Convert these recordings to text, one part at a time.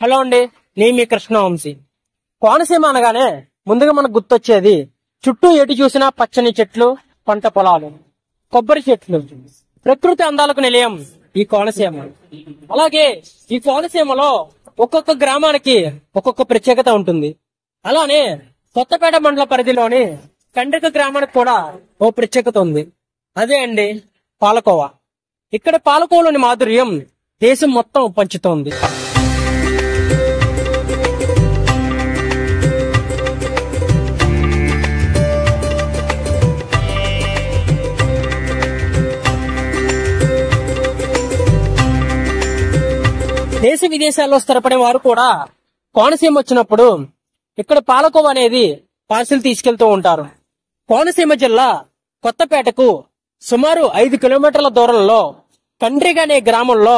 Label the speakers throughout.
Speaker 1: Hello అండి, నేను మీ కృష్ణవంశీ. కోనసీమ అనగానే ముందుగా మనకు గుర్తొచ్చేది చుట్టూ ఎటు చూసినా పచ్చని చెట్లు, పంట పొలాలు, కొబ్బరి చెట్లు, ప్రకృతి అందాలకు నిలయం ఈ కోనసీమ. అలాగే ఈ కోనసీమలో ఒక్కొక్క గ్రామానికి ఒక్కొక్క ప్రత్యేకత ఉంటుంది. అలానే కొత్తపేట మండల పరిధిలోని కండ్రిక గ్రామానికి కూడా ఓ ప్రత్యేకత ఉంది. అదే అండి పాలకోవా. ఇక్కడ పాలకోవలోని మాధుర్యం దేశం మొత్తం పంచుతోంది. దేశ విదేశాల్లో స్థిరపడే వారు కూడా కోనసీమ వచ్చినప్పుడు ఇక్కడ పాలకోవ అనేది పార్సిల్ తీసుకెళ్తూ ఉంటారు. కోనసీమ జిల్లా కొత్తపేటకు సుమారు 5 కిలోమీటర్ల దూరంలో కండ్రిగ అనే గ్రామంలో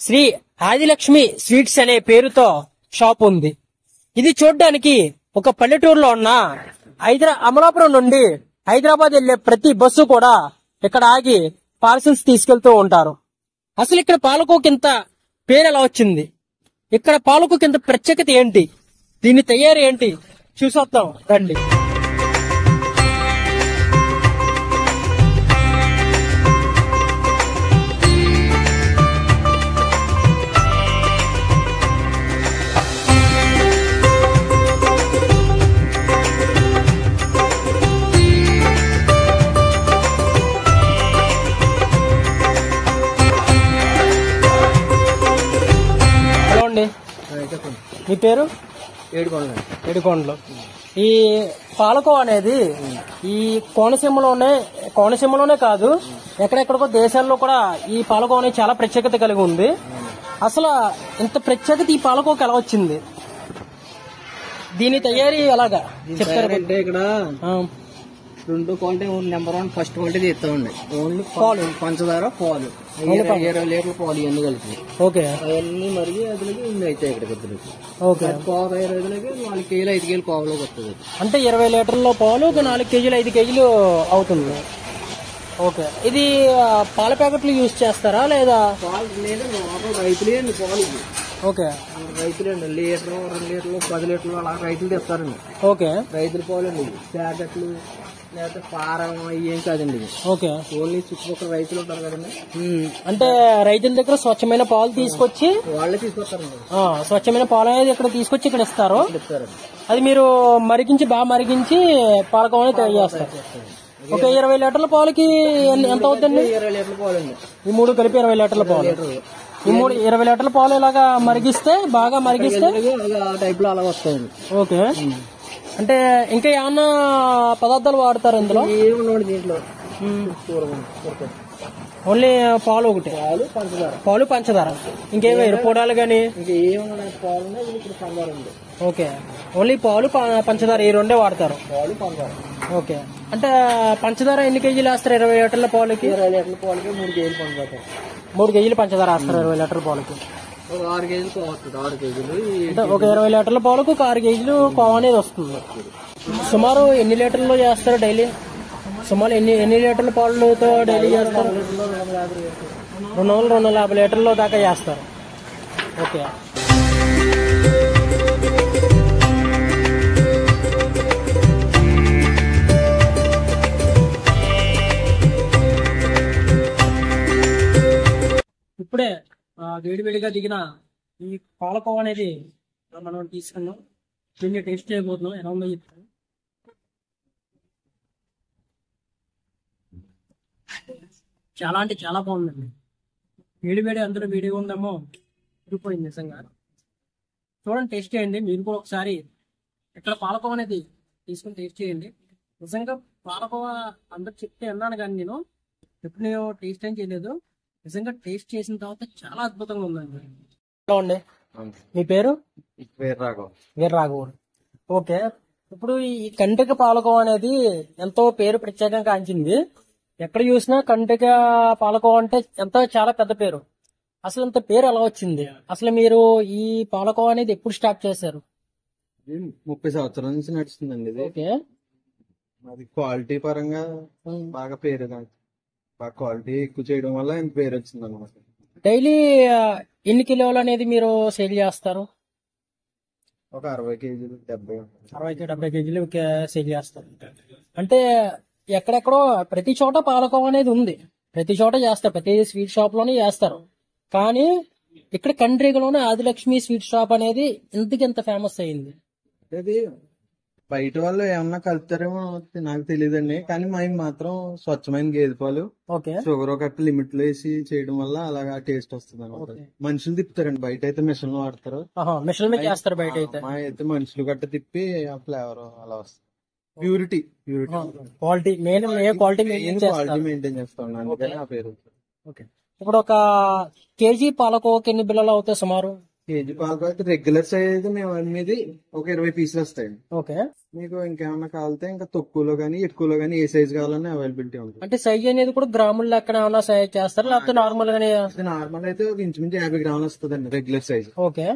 Speaker 1: శ్రీ ఆదిలక్ష్మి స్వీట్స్ అనే పేరుతో షాప్ ఉంది. ఇది చూడ్డానికి ఒక పల్లెటూరులో ఉన్న అమలాపురం నుండి హైదరాబాద్ వెళ్లే ప్రతి బస్సు కూడా ఇక్కడ ఆగి పార్సిల్స్ తీసుకెళ్తూ ఉంటారు. అసలు ఇక్కడ పాలకోకింత పేరు ఎలా వచ్చింది, ఇక్కడ పాలకోకింత ప్రత్యేకత ఏంటి, దీని తయారీ ఏంటి చూసొద్దాం రండి. మీ పేరు? ఏడుకొండలు. ఈ పాలకోవ అనేది ఈ కోనసీమలోనే కాదు, ఎక్కడెక్కడికో దేశాల్లో కూడా ఈ పాలకోవ అనేది చాలా ప్రత్యేకత కలిగి ఉంది. అసలు ఇంత ప్రత్యేకత ఈ పాలకోవకి ఎలా వచ్చింది, దీని తయారీ ఎలాగా చెప్తారంటే?
Speaker 2: ఇక్కడ 2 క్వాలిటీ నెంబర్ 1 ఫస్ట్ క్వాలిటీ తీస్తామండి. ఓన్లీ పాలు, పంచదార, పాలు, 20 లీటర్ల పాలు ఇవన్నీ కలిపి.
Speaker 1: ఓకే.
Speaker 2: అవన్నీ మరిగి అదిలకి ఇన్ని అవుతాయి ఇక్కడ కొద్దిలకి.
Speaker 1: ఓకే.
Speaker 2: పావు 20 4 కేజీలు 5 కేజీలు పావులోకి వస్తుంది.
Speaker 1: అంటే 20 లీటర్ల పాలు ఒక 4 కేజీలు 5 కేజీలు అవుతుంది. ఓకే. ఇది పాల ప్యాకెట్లు యూజ్ చేస్తారా లేదా?
Speaker 2: పాలు లేదు, రైతులే అండి పాలు.
Speaker 1: ఓకే.
Speaker 2: రైతులే అండి, లీటర్ 2 లీటర్లు 10 లీటర్లు అలా రైతులు తెస్తారండి.
Speaker 1: ఓకే.
Speaker 2: రైతుల పాలు అండి, ప్యాకెట్లు లేకపోతే పారం ఏం కాదండి.
Speaker 1: ఓకే.
Speaker 2: ఓన్లీ చుట్టుపక్కల రైతులు ఉంటారు కదండి,
Speaker 1: అంటే రైతుల దగ్గర స్వచ్ఛమైన పాలు తీసుకొచ్చి
Speaker 2: వాళ్ళే తీసుకొస్తారండి.
Speaker 1: స్వచ్ఛమైన పాలు అనేది ఇక్కడ తీసుకొచ్చి ఇక్కడ ఇస్తారు. అది మీరు బాగా మరిగించి పాలకోవని తయారు చేస్తారు. ఒక 20 లీటర్ల పాలకి ఎంత అవుతుందండి?
Speaker 2: 20 లీటర్ల పాలు అండి.
Speaker 1: ఈ 3 కలిపి 20 లీటర్ల పాలు. ఈ 20 లీటర్ల పాలు ఇలాగా బాగా మరిగిస్తే
Speaker 2: టైప్ లో అలా వస్తాయండి.
Speaker 1: ఓకే. అంటే ఇంకా ఏమన్నా పదార్థాలు వాడతారు ఇందులో?
Speaker 2: ఏమన్నా దీంట్లో
Speaker 1: ఓన్లీ పాలు ఒకటి, పాలు పంచదార, ఇంకేమో పొడాలు గానీ
Speaker 2: ఇంకేమన్నా పాలు ఇక్కడ పంచదార ఉంది.
Speaker 1: ఓకే. ఓన్లీ పాలు పంచదార ఈ రెండే వాడతారు.
Speaker 2: పాలు పంచదార.
Speaker 1: ఓకే. అంటే పంచదార ఎన్ని కేజీలు వేస్తారు 20 లీటర్ల పాలకి?
Speaker 2: 20 లీటర్ల పాలకి 3 కేజీలు పంచదార.
Speaker 1: 3 కేజీలు పంచదార వేస్తారు 20 లీటర్ల పాలకి.
Speaker 2: ఒక 6 కేజీలు కోవ వస్తుంది. 6 కేజీలు
Speaker 1: అంటే ఒక 20 లీటర్ల పాలకు ఒక 6 కేజీలు కోవ అనేది వస్తుంది. సుమారు ఎన్ని లీటర్లు చేస్తారు డైలీ? సుమారు ఎన్ని లీటర్ల పాలతో డైలీ చేస్తారు? 250 లీటర్ల దాకా చేస్తారు. ఓకే. ఇప్పుడే వేడివేడిగా దిగిన ఈ పాలకోవ అనేది మనం తీసుకున్నాం. దీన్ని టేస్ట్ చేయబోతున్నాం. ఎలా ఉందో చెప్తాను. చాలా అంటే చాలా బాగుందండి. వేడివేడి అందరూ వేడిగా ఉందేమో ఇరిగిపోయింది నిజంగా. చూడండి, టేస్ట్ చేయండి. మీరు కూడా ఒకసారి ఇక్కడ పాలకోవ అనేది తీసుకుని టేస్ట్ చేయండి. నిజంగా పాలకోవ అందరు చెప్తే అన్నాను కానీ నేను టేస్ట్ ఏం చేయలేదు. నిజంగా టేస్ట్ చేసిన తర్వాత చాలా అద్భుతంగా ఉందండి. హలో అండి, మీ పేరు? వీర్రాఘవ్. ఓకే. ఇప్పుడు ఈ కండ్రిక పాలకోవ అనేది ఎంతో పేరు ప్రత్యేకంగా కాంచింది. ఎక్కడ చూసినా కండ్రిక పాలకోవ అంటే చాలా పెద్ద పేరు. అసలు ఇంత పేరు ఎలా వచ్చింది? అసలు మీరు ఈ పాలకోవ అనేది ఎప్పుడు స్టార్ట్ చేశారు?
Speaker 2: 30 సంవత్సరాల నుంచి నడుస్తుందండి ఇది.
Speaker 1: ఓకే.
Speaker 2: అది క్వాలిటీ పరంగా బాగా పేరు, బాగా క్వాలిటీ ఎక్కువ చేయడం వల్ల ఇంత పేరు వచ్చింది అనమాట.
Speaker 1: డైలీ ఎన్ని కిలోలు అనేది మీరు సేల్ చేస్తారు?
Speaker 3: ఒక 60 కేజీలు 70.
Speaker 1: 60-70 కేజీలు సేల్ చేస్తారు. అంటే ఎక్కడెక్కడో ప్రతి చోట పాలకోవ అనేది ఉంది, ప్రతి చోట చేస్తారు, ప్రతి స్వీట్ షాప్ లోనే చేస్తారు. కానీ ఇక్కడ కండ్రిగలోనే ఆదిలక్ష్మి స్వీట్ షాప్ అనేది ఇంత ఫేమస్ అయింది.
Speaker 3: అది బయట వాళ్ళు ఏమన్నా కలుపుతారేమో నాకు తెలియదండి, కానీ మేము మాత్రం స్వచ్ఛమైన గేదె పాలు,
Speaker 1: ఓకే
Speaker 3: షుగర్ ఒక లిమిట్ లో వేసి చేయడం వల్ల అలాగా టేస్ట్ వస్తుంది అనమాట.
Speaker 1: ఓకే.
Speaker 3: మనుషులు తిప్పుతారండి, బయట అయితే మిషన్ వాడతారు,
Speaker 1: మిషన్ మీద చేస్తారు బయట అయితే.
Speaker 3: మా అయితే మనుషులు గట్ట తిప్పి ఆ ఫ్లేవర్ అలా వస్తుంది. Purity
Speaker 1: quality main quality maintain చేస్తారు.
Speaker 3: క్వాలిటీ మెయింటైన్ చేస్తాం, అందుకని ఆ పేరు.
Speaker 1: ఓకే. ఇప్పుడు ఒక కేజీ పాలకోవకి ఎన్ని బిళ్ళలు అవుతాయి సుమారు?
Speaker 3: కేజీ పాలకు అయితే రెగ్యులర్ సైజ్ అయితే మేము అనేది ఒక 20 పీసులు వస్తాయండి.
Speaker 1: ఓకే.
Speaker 3: మీకు ఇంకేమన్నా కావాలితే ఇంకా తక్కువలో గానీ ఎక్కువలో గానీ ఏ సైజ్ కావాలన్నా అవైలబిలిటీ ఉంటుంది.
Speaker 1: అంటే సైజ్ అనేది కూడా గ్రాముల లెక్కన ఏమన్నా సైజ్ చేస్తారా లేకపోతే నార్మల్ గానే?
Speaker 3: నార్మల్ అయితే ఒక ఇంచుమించు 50 గ్రాములు వస్తుందండి రెగ్యులర్ సైజ్.
Speaker 1: ఓకే.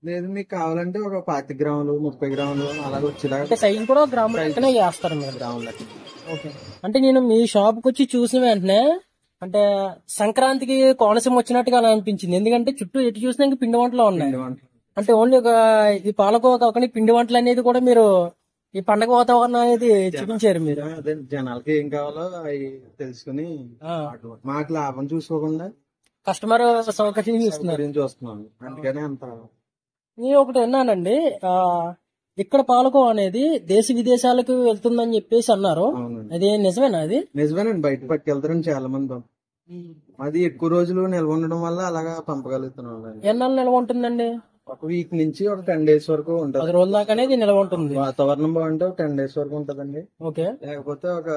Speaker 3: లేదు మీకు కావాలంటే ఒక 25 గ్రాములు 30 గ్రాములు అలాగ వచ్చేలాగా
Speaker 1: అంటే సైజ్ కూడా గ్రాముల లెక్కనే చేస్తారు మీరు?
Speaker 3: గ్రాములు లెక్క.
Speaker 1: ఓకే. అంటే నేను మీ షాప్ కి వచ్చి చూసిన వెంటనే అంటే సంక్రాంతికి కోనసీమ వచ్చినట్టుగా నాకు అనిపించింది. ఎందుకంటే చుట్టూ ఎటు చూసినా ఇంకా పిండి వంటలు ఉన్నాయి. అంటే ఓన్లీ ఒక ఈ పాలకోవ కాకుండా పిండి వంటలు అనేది కూడా మీరు ఈ పండగ వాతావరణం అనేది చూపించారు మీరు.
Speaker 3: అదే జనాలకి ఏం కావాలో అవి తెలుసుకుని మాకు లాభం చూసుకోకుండా
Speaker 1: కస్టమర్ సౌకర్యం చూస్తున్నారు.
Speaker 3: చూస్తున్నాను, అందుకనే అంత.
Speaker 1: నేను ఒకటి విన్నానండి, ఇక్కడ పాలకోవ అనేది దేశ విదేశాలకు వెళ్తుందని చెప్పేసి అన్నారు.
Speaker 3: అవునండి.
Speaker 1: అది నిజమేనా? అది
Speaker 3: నిజమేనండి, బయట పట్టుకెళ్తారని చాలా మంది. అది ఎక్కువ రోజులు నిల్వ ఉండడం వల్ల అలాగా పంపగలుగుతున్నాం.
Speaker 1: ఎన్నాళ్ళు నిల్వ ఉంటుందండి?
Speaker 3: ఒక వీక్ నుంచి ఒక 10 days వరకు ఉంటుంది.
Speaker 1: 10 రోజుల దాకా అనేది నిల్వ ఉంటుంది.
Speaker 3: వాతావరణం బాగుంటే ఒక 10 days వరకు ఉంటదండి.
Speaker 1: ఓకే.
Speaker 3: లేకపోతే ఒక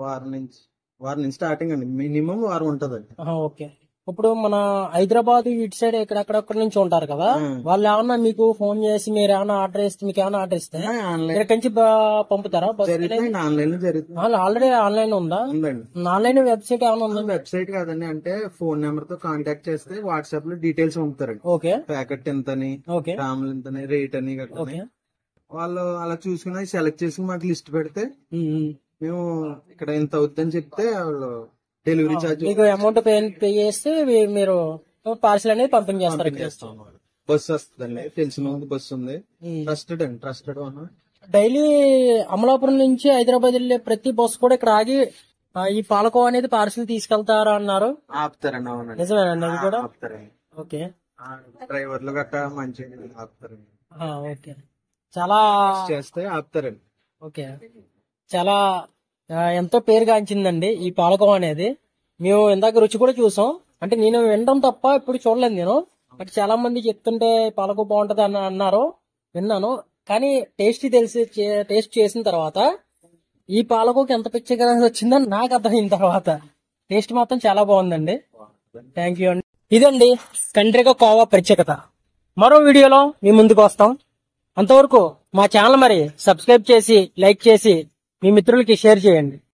Speaker 3: వారం నుంచి స్టార్టింగ్ అండి, మినిమం వారం ఉంటదండి.
Speaker 1: ఓకే. ఇప్పుడు మన హైదరాబాద్ ఇటు సైడ్ ఎక్కడెక్కడ నుంచి ఉంటారు కదా, వాళ్ళు ఏమన్నా మీకు ఫోన్ చేసి మీరు ఏమైనా ఆర్డర్ ఇస్తే, మీకు ఏమైనా ఆర్డర్ ఇస్తే ఇక్కడ నుంచి పంపుతారా?
Speaker 3: ఆన్లైన్ లో జరుగుతుంది.
Speaker 1: ఆల్రెడీ ఆన్లైన్ ఉందా?
Speaker 3: ఉందండి.
Speaker 1: ఆన్లైన్ వెబ్సైట్ ఏమైనా ఉందా?
Speaker 3: వెబ్సైట్ కాదండి, అంటే ఫోన్ నెంబర్ తో కాంటాక్ట్ చేస్తే వాట్సాప్ లో డీటెయిల్స్ పంపుతారండి.
Speaker 1: ఓకే.
Speaker 3: ప్యాకెట్ ఎంతని,
Speaker 1: ఓకే,
Speaker 3: గ్రాములు ఎంతని, రేట్ అని గట్రా.
Speaker 1: ఓకే.
Speaker 3: వాళ్ళు అలా చూసుకుని సెలెక్ట్ చేసుకుని మాకు లిస్ట్ పెడితే మేము ఇక్కడ ఎంత అవుతుందని చెప్తే వాళ్ళు డెలివరీ ఛార్జ్
Speaker 1: మీకు అమౌంట్ పే చేస్తే మీరు పార్సల్ అనేది పంపించేస్తారు.
Speaker 3: బస్సు వస్తుందండి, తెలిసిన బస్సు ఉంది, ట్రస్టెడ్ అండి, ట్రస్టెడ్ వన్.
Speaker 1: డైలీ అమలాపురం నుంచి హైదరాబాద్ వెళ్లే ప్రతి బస్సు కూడా ఇక్కడ ఆగి ఈ పాలకోవ అనేది పార్సల్ తీసుకెళ్తారా అన్నారు.
Speaker 3: ఆపుతారండి. అవునండి,
Speaker 1: నిజమేనండి అది కూడా?
Speaker 3: ఆపుతారండి.
Speaker 1: ఓకే.
Speaker 3: డ్రైవర్లు గట్టా మంచిగా ఆపుతారండి.
Speaker 1: ఓకే. చాలా
Speaker 3: చేస్తే ఆపుతారండి.
Speaker 1: ఓకే. చాలా ఎంతో పేరుగాంచిందండి ఈ పాలకోవ అనేది. మేము ఇందాక రుచి కూడా చూసాం, అంటే నేను వినడం తప్ప ఇప్పుడు చూడలేదు నేను. బట్ చాలా మంది చెప్తుంటే పాలకోవ బాగుంటది అని అన్నారు, విన్నాను. కానీ టేస్ట్ చేసిన తర్వాత ఈ పాలకోవకి ఎంత పిచ్చగా వచ్చిందని నాకు అర్థమైన తర్వాత టేస్ట్ మాత్రం చాలా బాగుందండి. థ్యాంక్ యూ అండి. ఇదండి కండ్రిగ కోవా ప్రత్యేకత. మరో వీడియోలో మీ ముందుకు వస్తాం. అంతవరకు మా ఛానల్ మరి సబ్స్క్రైబ్ చేసి లైక్ చేసి మీ మిత్రులకి షేర్ చేయండి.